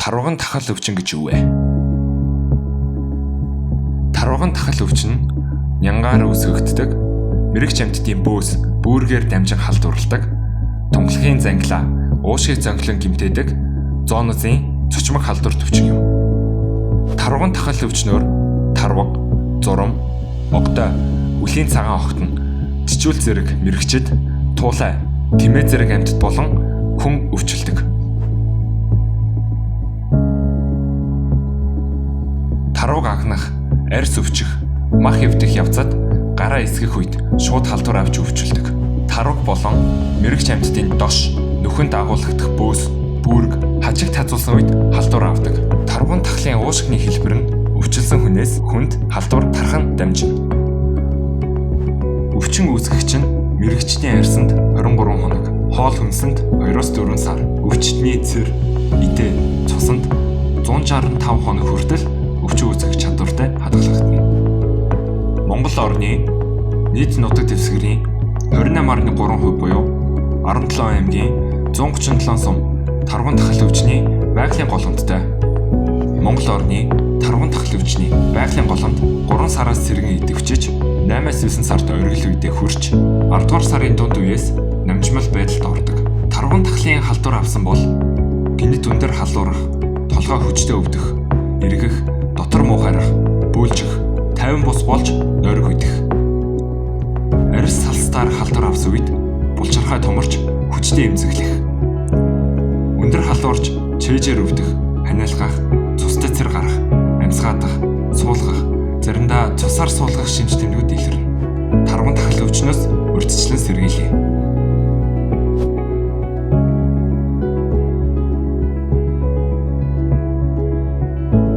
Тарваган тахал өвчин гэж юу вэ? Тарваган тахал өвчин нь нянгаар үүсгэгддэг, мэрэгч амьтдын бөөс бүүргээр дамжин халдварладаг, тунхлагын зангилаа уушгийг зонхлон гэмтээдэг, зоонозын цочмог халдвар төвчин юм. Тарваган тахал өвчнөөр тарваг, зурам, огтой, үлийн цагаан охт нь чичүүл зэрэг мэрэгчэд, туулай, тэмээ зэрэг амьтад болон хүн өвчлөдөг. Тарваг агнах, арьс өвчих, мах эвдэх явцад гараа эсгэх үед шууд халдвар авч өвчлөдөг. Тарваг болон мэрэгч амьтдын дош, нөхөнд агуулгадах бөөс, бүүрэг, хажигт хазуулсан үед халдвар авдаг. Тарваган тахлын уушигны хэлбэр нь өвчлсөн хүнээс хүнд халдвар тархан дамжина. Өвчин үүсгэгч нь мэрэгчдийн арьсанд 23 хоног, хоол хүнсэнд 2-4 сар, өвчтний цэр, идэ, цусанд 165 хоног хүртэл өвчин үүсгэх чадвартай хадгалагдана. Монгол орны нийт нутаг дэвсгэрийн 28.3% буюу 17 аймгийн 137 сум тарваган тахал өвчний байгалийн голомттой. Монгол орны тарваган тахал өвчний байгалийн голомт 3 сараас сэргэн идэвхжиж 8-9 сард оргил үедээ хүрч 10 дугаар сарын дунд үеэс намжмал байдалд ордог. Тарваган тахлын халдвар авсан бол гинэт өндөр халуурах, толгой хүчтэй өвдөх, эргэх, дотор муу харах, бөөлжих, 50 бус болж нойрог идэх. Арьс салстаар халдвар авсан үед булчирхай томорч хүчтэй эмзэглэх. Өндөр халуурч чэйжээр өвдөх, ханиалгах, цустай цэр гарах, амьсгаадах, суулгах, заримдаа цусаар суулгах шинж тэмдгүүд илэрнэ. Тарваган тахал өвчнөөс урьдчилан сэргийлье.